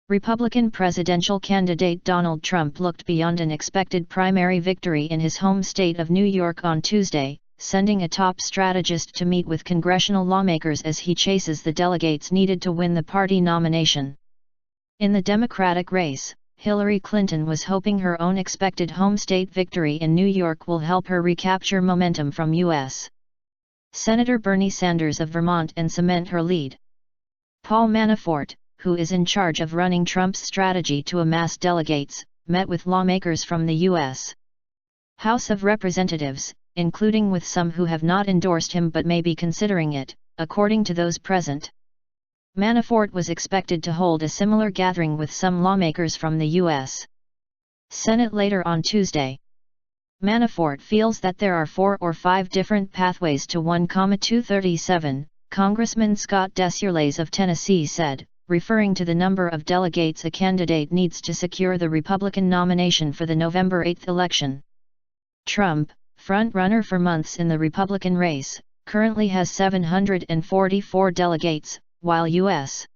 Republican presidential candidate Donald Trump looked beyond an expected primary victory in his home state of New York on Tuesday, sending a top strategist to meet with congressional lawmakers as he chases the delegates needed to win the party nomination. In the Democratic race, Hillary Clinton was hoping her own expected home state victory in New York will help her recapture momentum from U.S. Senator Bernie Sanders of Vermont and cement her lead. Paul Manafort, who is in charge of running Trump's strategy to amass delegates, met with lawmakers from the U.S. House of Representatives, including with some who have not endorsed him but may be considering it, according to those present. Manafort was expected to hold a similar gathering with some lawmakers from the U.S. Senate later on Tuesday. Manafort feels that there are 4 or 5 different pathways to 1,237, Congressman Scott Desjarlais of Tennessee said, referring to the number of delegates a candidate needs to secure the Republican nomination for the November 8 election. Trump, front-runner for months in the Republican race, currently has 744 delegates, while U.S.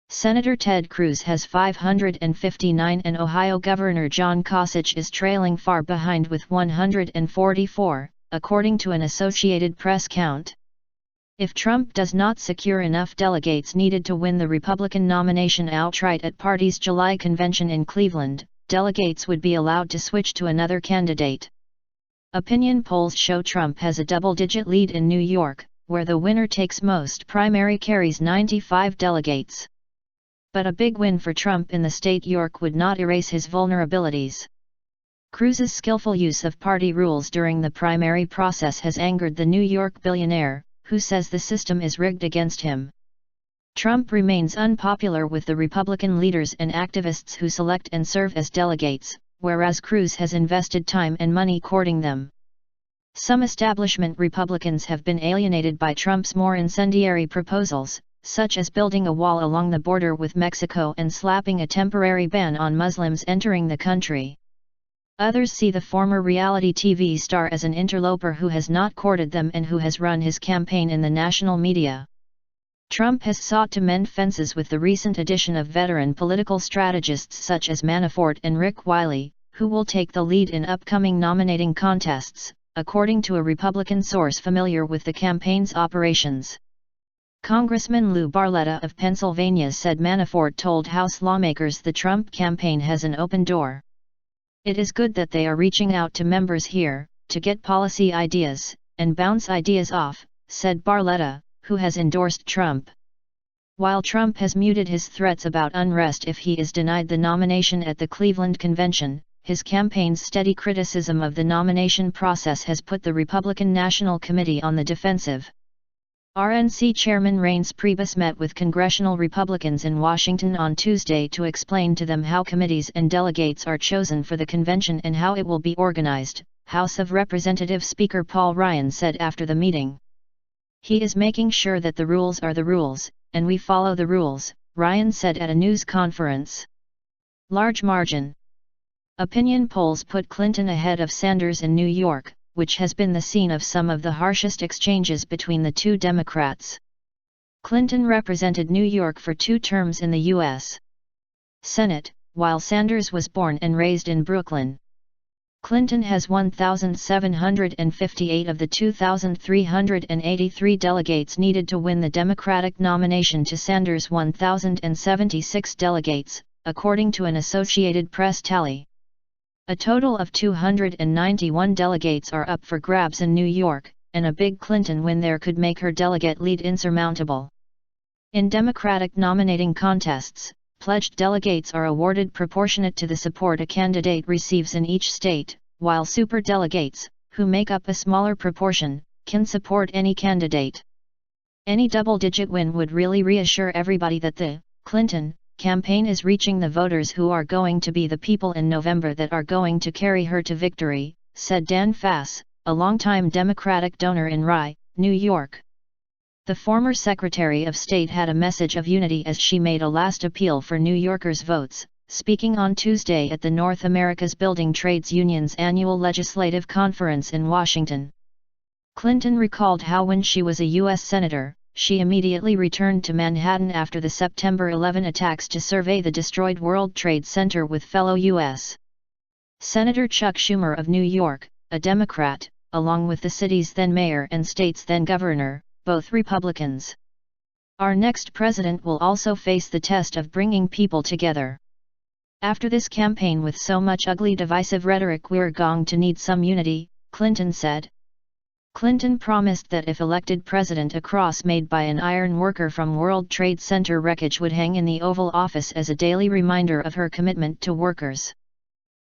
Senator Ted Cruz has 559 and Ohio Governor John Kasich is trailing far behind with 144, according to an Associated Press count. If Trump does not secure enough delegates needed to win the Republican nomination outright at party's July convention in Cleveland, delegates would be allowed to switch to another candidate. Opinion polls show Trump has a double-digit lead in New York, where the winner takes most primary carries 95 delegates. But a big win for Trump in the state York would not erase his vulnerabilities. Cruz's skillful use of party rules during the primary process has angered the New York billionaire, who says the system is rigged against him. Trump remains unpopular with the Republican leaders and activists who select and serve as delegates, whereas Cruz has invested time and money courting them. Some establishment Republicans have been alienated by Trump's more incendiary proposals, such as building a wall along the border with Mexico and slapping a temporary ban on Muslims entering the country. Others see the former reality TV star as an interloper who has not courted them and who has run his campaign in the national media. Trump has sought to mend fences with the recent addition of veteran political strategists such as Manafort and Rick Wiley, who will take the lead in upcoming nominating contests, according to a Republican source familiar with the campaign's operations. Congressman Lou Barletta of Pennsylvania said Manafort told House lawmakers the Trump campaign has an open door. It is good that they are reaching out to members here, to get policy ideas, and bounce ideas off, said Barletta, who has endorsed Trump. While Trump has muted his threats about unrest if he is denied the nomination at the Cleveland convention, his campaign's steady criticism of the nomination process has put the Republican National Committee on the defensive. RNC Chairman Reince Priebus met with congressional Republicans in Washington on Tuesday to explain to them how committees and delegates are chosen for the convention and how it will be organized, House of Representatives Speaker Paul Ryan said after the meeting. He is making sure that the rules are the rules, and we follow the rules, Ryan said at a news conference. Large margin. Opinion polls put Clinton ahead of Sanders in New York, which has been the scene of some of the harshest exchanges between the two Democrats. Clinton represented New York for 2 terms in the U.S. Senate, while Sanders was born and raised in Brooklyn. Clinton has 1,758 of the 2,383 delegates needed to win the Democratic nomination to Sanders' 1,076 delegates, according to an Associated Press tally. A total of 291 delegates are up for grabs in New York, and a big Clinton win there could make her delegate lead insurmountable. In Democratic nominating contests, pledged delegates are awarded proportionate to the support a candidate receives in each state, while superdelegates, who make up a smaller proportion, can support any candidate. Any double-digit win would really reassure everybody that the Clinton campaign is reaching the voters who are going to be the people in November that are going to carry her to victory, said Dan Fass, a longtime Democratic donor in Rye, New York. The former Secretary of State had a message of unity as she made a last appeal for New Yorkers' votes, speaking on Tuesday at the North America's Building Trades Union's annual legislative conference in Washington. Clinton recalled how when she was a U.S. Senator, she immediately returned to Manhattan after the September 11 attacks to survey the destroyed World Trade Center with fellow U.S. Senator Chuck Schumer of New York, a Democrat, along with the city's then mayor and state's then governor, both Republicans. Our next president will also face the test of bringing people together. After this campaign with so much ugly divisive rhetoric, we're going to need some unity, Clinton said. Clinton promised that if elected president, a cross made by an iron worker from World Trade Center wreckage would hang in the Oval Office as a daily reminder of her commitment to workers.